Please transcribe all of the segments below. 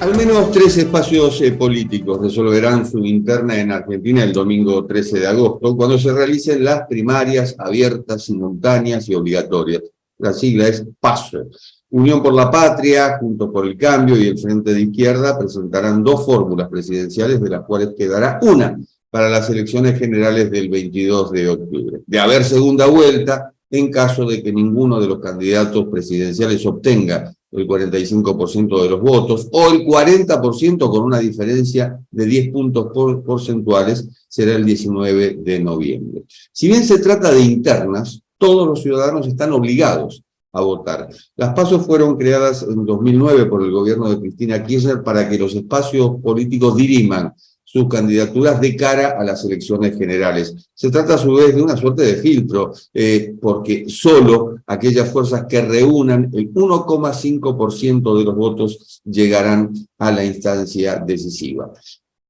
Al menos 3 espacios políticos resolverán su interna en Argentina el domingo 13 de agosto, cuando se realicen las primarias abiertas, simultáneas y obligatorias. La sigla es PASO. Unión por la Patria, Juntos por el Cambio y el Frente de Izquierda presentarán 2 fórmulas presidenciales, de las cuales quedará una para las elecciones generales del 22 de octubre. De haber segunda vuelta, en caso de que ninguno de los candidatos presidenciales obtenga el 45% de los votos, o el 40% con una diferencia de 10 puntos porcentuales, será el 19 de noviembre. Si bien se trata de internas, todos los ciudadanos están obligados a votar. Las PASO fueron creadas en 2009 por el gobierno de Cristina Kirchner para que los espacios políticos diriman sus candidaturas de cara a las elecciones generales. Se trata a su vez de una suerte de filtro, porque solo aquellas fuerzas que reúnan el 1,5% de los votos llegarán a la instancia decisiva.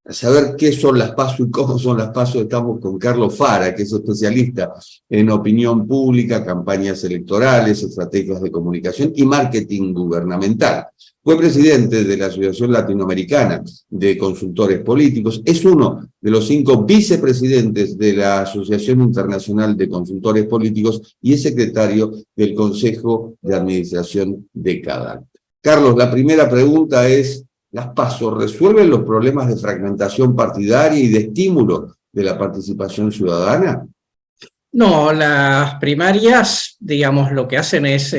A saber qué son las PASO y cómo son las PASO, estamos con Carlos Fara, que es especialista en opinión pública, campañas electorales, estrategias de comunicación y marketing gubernamental. Fue presidente de la Asociación Latinoamericana de Consultores Políticos, es uno de los 5 vicepresidentes de la Asociación Internacional de Consultores Políticos y es secretario del Consejo de Administración de CADAC. Carlos, la primera pregunta es: ¿las PASO resuelven los problemas de fragmentación partidaria y de estímulo de la participación ciudadana? No, las primarias, digamos, lo que hacen es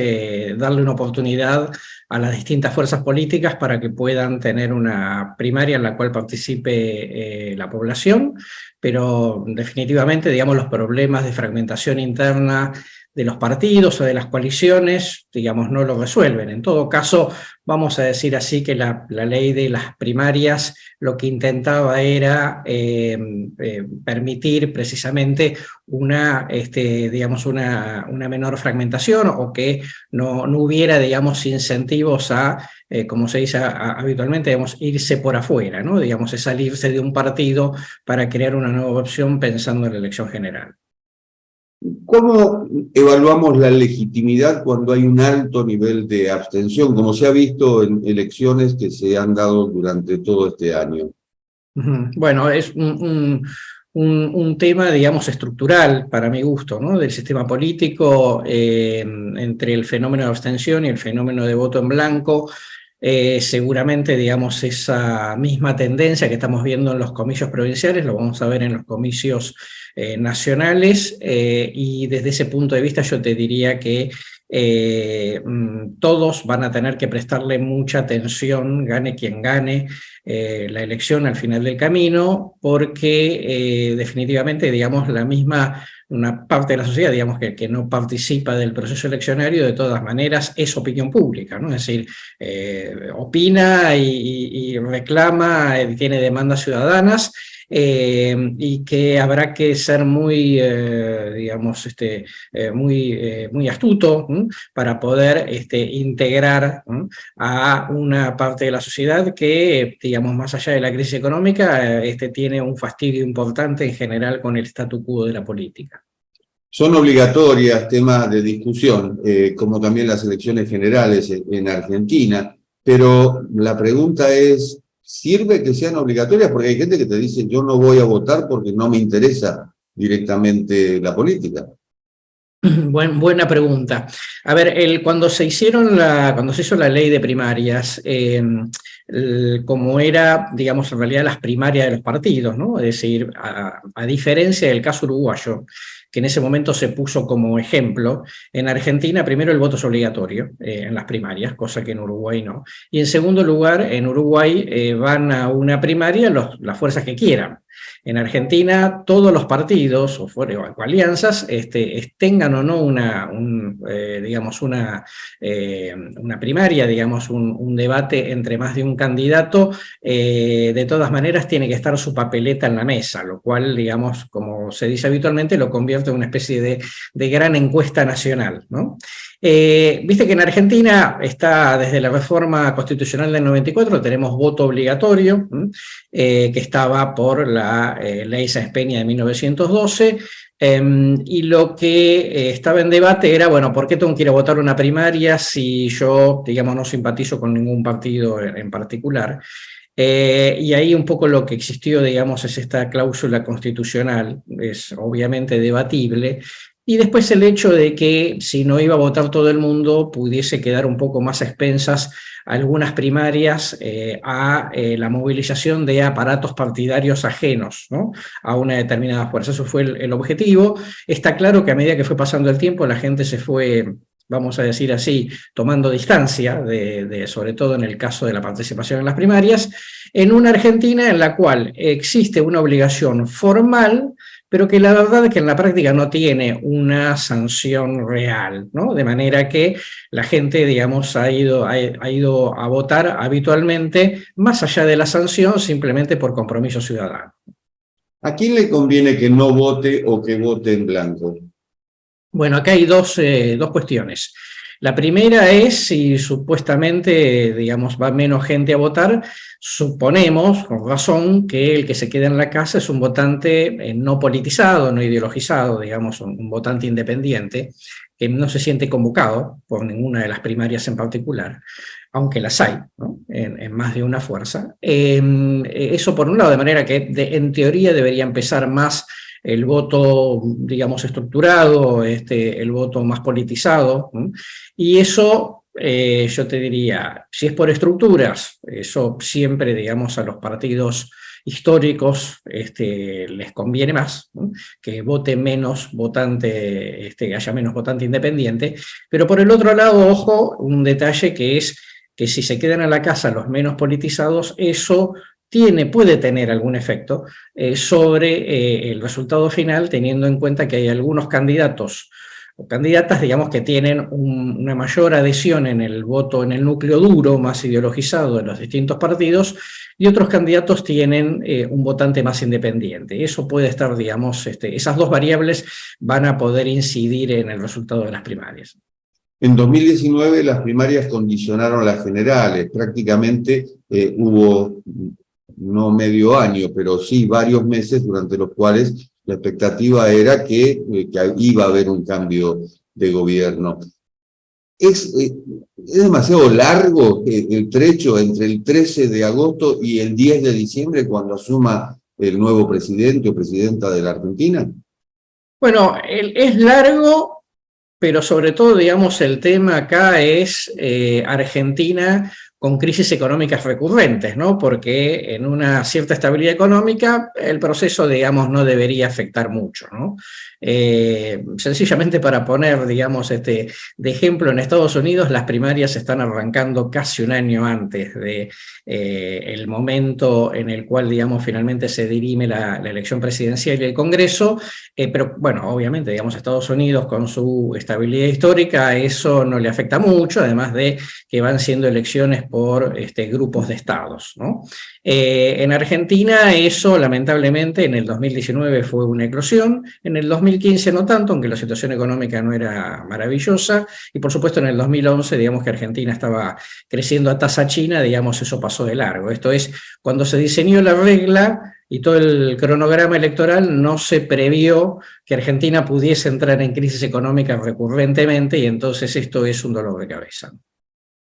darle una oportunidad a las distintas fuerzas políticas para que puedan tener una primaria en la cual participe la población, pero definitivamente, digamos, los problemas de fragmentación interna de los partidos o de las coaliciones, digamos, no lo resuelven. En todo caso, vamos a decir así que la ley de las primarias lo que intentaba era permitir precisamente digamos, una menor fragmentación, o que no hubiera, digamos, incentivos a, como se dice habitualmente, digamos, irse por afuera, ¿no? Digamos, es salirse de un partido para crear una nueva opción pensando en la elección general. ¿Cómo evaluamos la legitimidad cuando hay un alto nivel de abstención, como se ha visto en elecciones que se han dado durante todo este año? Bueno, es un tema, digamos, estructural, para mi gusto, ¿no? Del sistema político, entre el fenómeno de abstención y el fenómeno de voto en blanco. Seguramente, digamos, esa misma tendencia que estamos viendo en los comicios provinciales, lo vamos a ver en los comicios nacionales, y desde ese punto de vista yo te diría que todos van a tener que prestarle mucha atención, gane quien gane la elección al final del camino, porque definitivamente, digamos, una parte de la sociedad, digamos, que no participa del proceso eleccionario, de todas maneras es opinión pública, ¿no? Es decir, opina y reclama, tiene demandas ciudadanas, y que habrá que ser muy, digamos, muy astuto para poder integrar a una parte de la sociedad que, digamos, más allá de la crisis económica, tiene un fastidio importante en general con el statu quo de la política. Son obligatorias, temas de discusión, como también las elecciones generales en Argentina, pero la pregunta es: ¿sirve que sean obligatorias? Porque hay gente que te dice: yo no voy a votar porque no me interesa directamente la política. Buena pregunta. A ver, cuando se hizo la ley de primarias, como era, digamos, en realidad las primarias de los partidos, ¿no? Es decir, a diferencia del caso uruguayo, que en ese momento se puso como ejemplo, en Argentina primero el voto es obligatorio en las primarias, cosa que en Uruguay no. Y en segundo lugar, en Uruguay van a una primaria las fuerzas que quieran. En Argentina, todos los partidos o alianzas tengan o no digamos, una primaria, digamos, un debate entre más de un candidato, de todas maneras tiene que estar su papeleta en la mesa, lo cual, digamos, como se dice habitualmente, lo convierte en una especie de gran encuesta nacional, ¿no? Viste que en Argentina está, desde la reforma constitucional del 94, tenemos voto obligatorio, que estaba por la ley Sáenz Peña de 1912, Y lo que estaba en debate era, bueno, ¿por qué tengo que ir a votar una primaria si yo, digamos, no simpatizo con ningún partido en particular? Y ahí un poco lo que existió, digamos, es esta cláusula constitucional, es obviamente debatible, y después el hecho de que si no iba a votar todo el mundo, pudiese quedar un poco más a expensas algunas primarias a la movilización de aparatos partidarios ajenos, ¿no?, a una determinada fuerza. Eso fue el objetivo. Está claro que a medida que fue pasando el tiempo, la gente se fue, vamos a decir así, tomando distancia, sobre todo en el caso de la participación en las primarias, en una Argentina en la cual existe una obligación formal, pero que la verdad es que en la práctica no tiene una sanción real, ¿no? De manera que la gente, digamos, ha ido a votar habitualmente, más allá de la sanción, simplemente por compromiso ciudadano. ¿A quién le conviene que no vote o que vote en blanco? Bueno, acá hay dos cuestiones. La primera es si supuestamente, digamos, va menos gente a votar, suponemos, con razón, que el que se queda en la casa es un votante no politizado, no ideologizado, digamos, un votante independiente, que no se siente convocado por ninguna de las primarias en particular, aunque las hay, ¿no?, en más de una fuerza. Eso por un lado, de manera que en teoría debería empezar más el voto, digamos, estructurado, el voto más politizado, ¿no? Y eso, yo te diría, si es por estructuras, eso siempre, digamos, a los partidos históricos les conviene más, ¿no?, que vote menos votante, que haya menos votante independiente. Pero por el otro lado, ojo, un detalle que es que si se quedan a la casa los menos politizados, eso puede tener algún efecto sobre el resultado final, teniendo en cuenta que hay algunos candidatos o candidatas, digamos, que tienen una mayor adhesión en el voto, en el núcleo duro, más ideologizado de los distintos partidos, y otros candidatos tienen un votante más independiente. Eso puede estar, digamos, esas dos variables van a poder incidir en el resultado de las primarias. En 2019 las primarias condicionaron las generales, prácticamente hubo no medio año, pero sí varios meses durante los cuales la expectativa era que iba a haber un cambio de gobierno. ¿Es demasiado largo el trecho entre el 13 de agosto y el 10 de diciembre cuando asuma el nuevo presidente o presidenta de la Argentina? Bueno, es largo, pero sobre todo, digamos, el tema acá es Argentina con crisis económicas recurrentes, ¿no? Porque en una cierta estabilidad económica el proceso, digamos, no debería afectar mucho, ¿no? Sencillamente para poner, digamos, de ejemplo, en Estados Unidos las primarias están arrancando casi un año antes de el momento en el cual, digamos, finalmente se dirime la elección presidencial y el Congreso, pero bueno, obviamente, digamos, Estados Unidos con su estabilidad histórica, eso no le afecta mucho, además de que van siendo elecciones por grupos de estados, ¿no? En Argentina eso lamentablemente en el 2019 fue una eclosión, en el 2015 no tanto, aunque la situación económica no era maravillosa, y por supuesto en el 2011, digamos que Argentina estaba creciendo a tasa china, digamos, eso pasó de largo. Esto es, cuando se diseñó la regla y todo el cronograma electoral, no se previó que Argentina pudiese entrar en crisis económica recurrentemente, y entonces esto es un dolor de cabeza.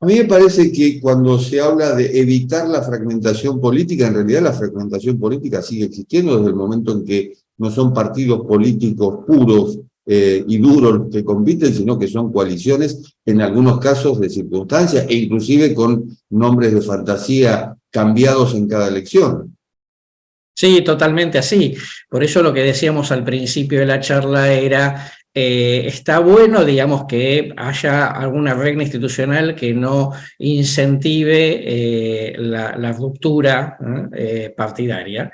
A mí me parece que cuando se habla de evitar la fragmentación política, en realidad la fragmentación política sigue existiendo desde el momento en que no son partidos políticos puros y duros los que compiten, sino que son coaliciones, en algunos casos de circunstancias, e inclusive con nombres de fantasía cambiados en cada elección. Sí, totalmente así. Por eso lo que decíamos al principio de la charla era, está bueno, digamos, que haya alguna regla institucional que no incentive la ruptura partidaria.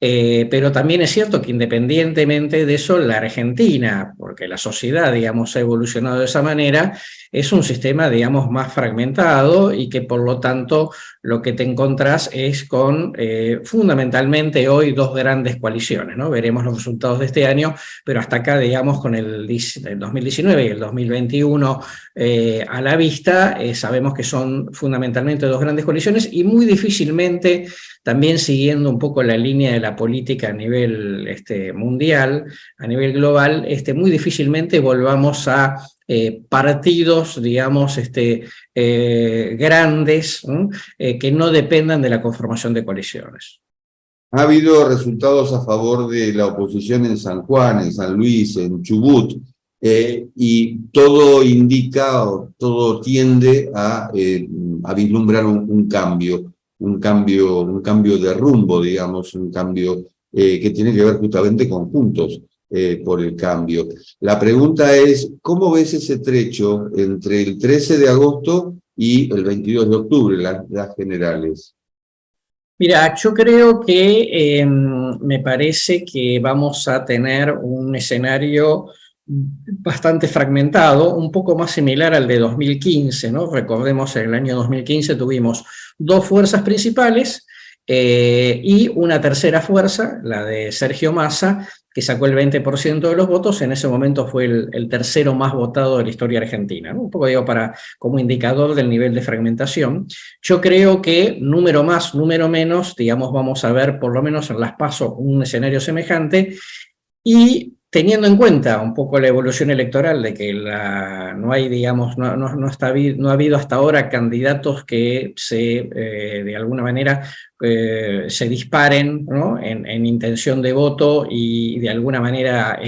Pero también es cierto que independientemente de eso, la Argentina, porque la sociedad, digamos, ha evolucionado de esa manera, es un sistema, digamos, más fragmentado y que por lo tanto lo que te encontrás es con fundamentalmente hoy dos grandes coaliciones, ¿no? Veremos los resultados de este año, pero hasta acá, digamos, con el 2019 y el 2021 a la vista, sabemos que son fundamentalmente dos grandes coaliciones y muy difícilmente, también siguiendo un poco la línea de la política a nivel mundial, a nivel global, muy difícilmente volvamos a partidos, digamos, grandes, que no dependan de la conformación de coaliciones. Ha habido resultados a favor de la oposición en San Juan, en San Luis, en Chubut, y todo indica, o todo tiende a vislumbrar un cambio de rumbo, digamos, un cambio que tiene que ver justamente con Juntos por el Cambio. La pregunta es, ¿cómo ves ese trecho entre el 13 de agosto y el 22 de octubre, las generales? Mira, yo creo que me parece que vamos a tener un escenario bastante fragmentado, un poco más similar al de 2015, ¿no? Recordemos, en el año 2015 tuvimos dos fuerzas principales y una tercera fuerza, la de Sergio Massa, que sacó el 20% de los votos. En ese momento fue el tercero más votado de la historia argentina, ¿no? Un poco, digo, como indicador del nivel de fragmentación. Yo creo que número más, número menos, digamos, vamos a ver por lo menos en las PASO un escenario semejante, y teniendo en cuenta un poco la evolución electoral de que no hay, digamos, no ha habido hasta ahora candidatos que de alguna manera se disparen, ¿no? en intención de voto y de alguna manera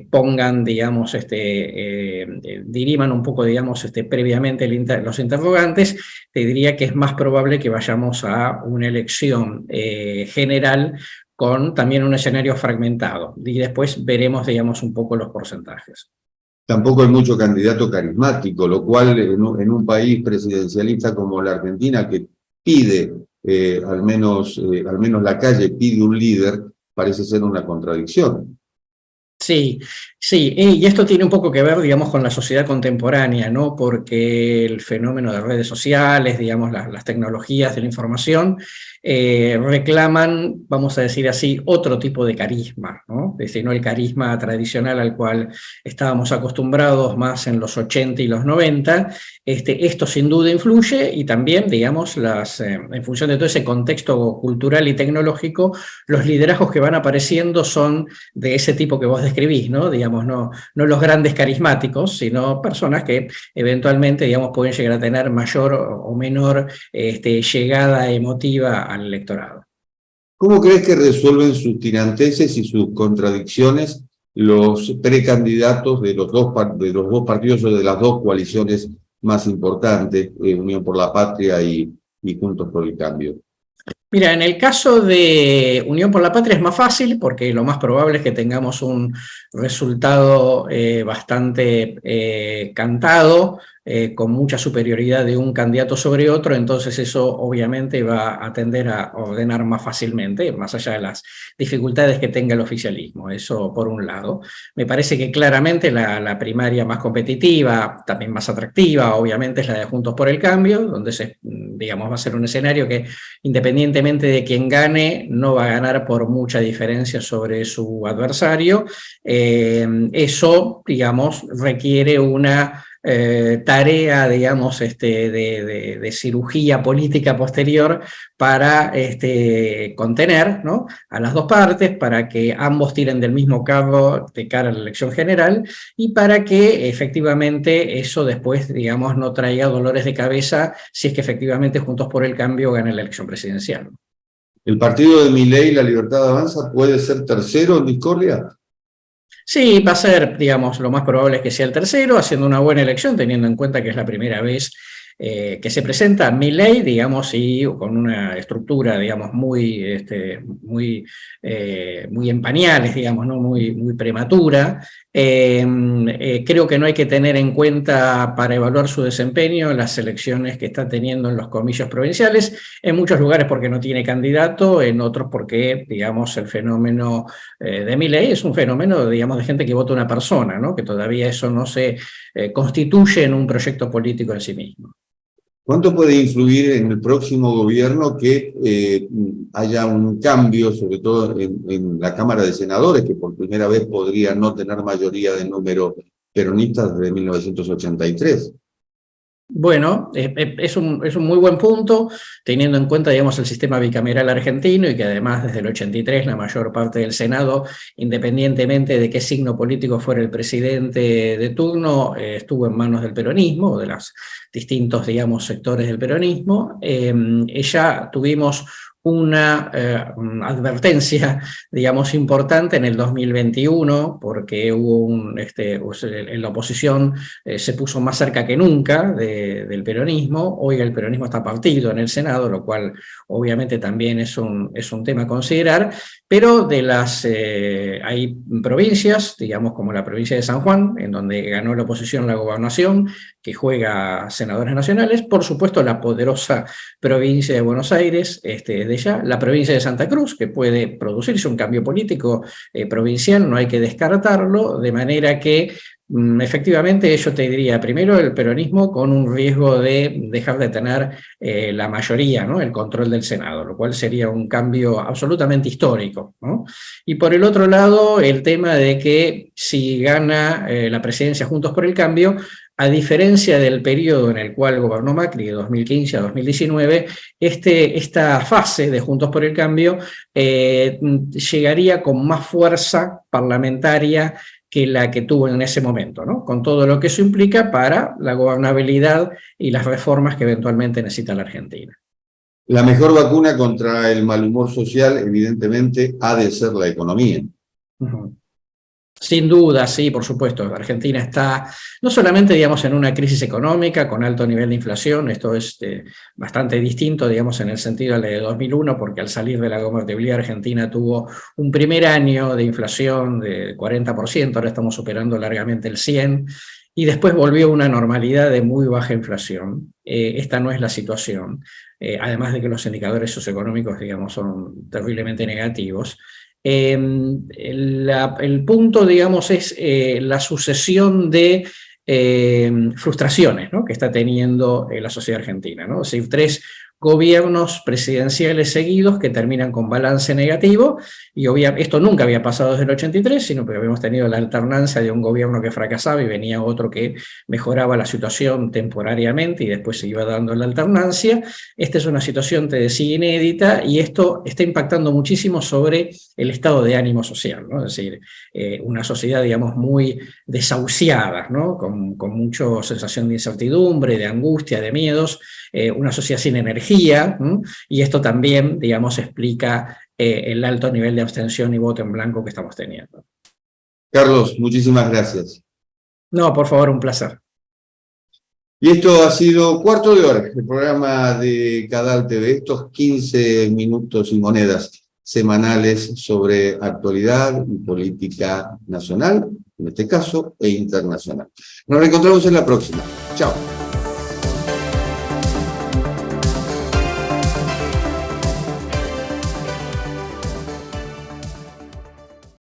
pongan, digamos, diriman un poco, digamos, previamente los interrogantes. Te diría que es más probable que vayamos a una elección general con también un escenario fragmentado. Y después veremos, digamos, un poco los porcentajes. Tampoco hay mucho candidato carismático, lo cual en un país presidencialista como la Argentina, que pide, al menos la calle pide un líder, parece ser una contradicción. Sí, sí, y esto tiene un poco que ver, digamos, con la sociedad contemporánea, ¿no? Porque el fenómeno de redes sociales, digamos, las tecnologías de la información, reclaman, vamos a decir así, otro tipo de carisma, ¿no? Es decir, no el carisma tradicional al cual estábamos acostumbrados más en los 80 y los 90. Esto sin duda influye, y también, digamos, en función de todo ese contexto cultural y tecnológico, los liderazgos que van apareciendo son de ese tipo que vos describís, ¿no? Digamos, no los grandes carismáticos, sino personas que eventualmente, digamos, pueden llegar a tener mayor o menor llegada emotiva al electorado. ¿Cómo crees que resuelven sus tiranteses y sus contradicciones los precandidatos de los dos partidos o de las dos coaliciones más importantes, Unión por la Patria y Juntos por el Cambio? Mira, en el caso de Unión por la Patria es más fácil, porque lo más probable es que tengamos un resultado bastante cantado, con mucha superioridad de un candidato sobre otro. Entonces eso obviamente va a tender a ordenar más fácilmente, más allá de las dificultades que tenga el oficialismo. Eso por un lado. Me parece que claramente la primaria más competitiva, también más atractiva, obviamente es la de Juntos por el Cambio, donde digamos, va a ser un escenario que, independientemente de quién gane, no va a ganar por mucha diferencia sobre su adversario. Eso, digamos, requiere una tarea, digamos, de cirugía política posterior para contener, ¿no?, a las dos partes, para que ambos tiren del mismo carro de cara a la elección general, y para que efectivamente eso después, digamos, no traiga dolores de cabeza si es que efectivamente Juntos por el Cambio gana la elección presidencial. ¿El partido de Milei, La Libertad Avanza, puede ser tercero en discordia? Sí, va a ser, digamos, lo más probable es que sea el tercero, haciendo una buena elección, teniendo en cuenta que es la primera vez que se presenta Milei, digamos, y con una estructura, digamos, muy en pañales, digamos, ¿no? Muy prematura. Creo que no hay que tener en cuenta para evaluar su desempeño las elecciones que está teniendo en los comicios provinciales, en muchos lugares porque no tiene candidato, en otros porque, digamos, el fenómeno de Milei es un fenómeno, digamos, de gente que vota una persona, ¿no? Que todavía eso no se constituye en un proyecto político en sí mismo. ¿Cuánto puede influir en el próximo gobierno que haya un cambio, sobre todo en la Cámara de Senadores, que por primera vez podría no tener mayoría de número peronistas desde 1983? Bueno, es un muy buen punto, teniendo en cuenta, digamos, el sistema bicameral argentino y que además desde el 83 la mayor parte del Senado, independientemente de qué signo político fuera el presidente de turno, estuvo en manos del peronismo, de los distintos, digamos, sectores del peronismo. Ya tuvimos una advertencia, digamos, importante en el 2021, porque hubo en la oposición se puso más cerca que nunca del peronismo. Hoy el peronismo está partido en el Senado, lo cual obviamente también es un tema a considerar, pero hay provincias, digamos, como la provincia de San Juan, en donde ganó la oposición la gobernación, que juega senadores nacionales, por supuesto la poderosa provincia de Buenos Aires, desde ya, la provincia de Santa Cruz, que puede producirse un cambio político provincial, no hay que descartarlo, de manera que efectivamente yo te diría, primero el peronismo con un riesgo de dejar de tener la mayoría, ¿no? El control del Senado, lo cual sería un cambio absolutamente histórico, ¿no? Y por el otro lado, el tema de que si gana la presidencia Juntos por el Cambio, a diferencia del periodo en el cual gobernó Macri, de 2015 a 2019, esta fase de Juntos por el Cambio llegaría con más fuerza parlamentaria que la que tuvo en ese momento, ¿no? Con todo lo que eso implica para la gobernabilidad y las reformas que eventualmente necesita la Argentina. La mejor vacuna contra el mal humor social, evidentemente, ha de ser la economía. Uh-huh. Sin duda, sí, por supuesto. Argentina está no solamente, digamos, en una crisis económica con alto nivel de inflación, esto es bastante distinto, digamos, en el sentido de 2001, porque al salir de la convertibilidad Argentina tuvo un primer año de inflación de 40%, ahora estamos superando largamente el 100%, y después volvió una normalidad de muy baja inflación. Esta no es la situación, además de que los indicadores socioeconómicos, digamos, son terriblemente negativos. El punto, digamos, es la sucesión de frustraciones, ¿no? Que está teniendo la sociedad argentina, ¿no? Es decir, 3 gobiernos presidenciales seguidos que terminan con balance negativo, y esto nunca había pasado desde el 83, sino que habíamos tenido la alternancia de un gobierno que fracasaba y venía otro que mejoraba la situación temporariamente y después se iba dando la alternancia. Esta es una situación, te decía, inédita, y esto está impactando muchísimo sobre el estado de ánimo social, ¿no? Es decir, una sociedad, digamos, muy desahuciada, ¿no? Con mucha sensación de incertidumbre, de angustia, de miedos, una sociedad sin energía, ¿no? Y esto también, digamos, explica el alto nivel de abstención y voto en blanco que estamos teniendo. Carlos, muchísimas gracias. No, por favor, un placer. Y esto ha sido Cuarto de Hora, el programa de Cadal TV, estos 15 minutos y monedas semanales sobre actualidad y política nacional, en este caso, e internacional. Nos reencontramos en la próxima. Chao.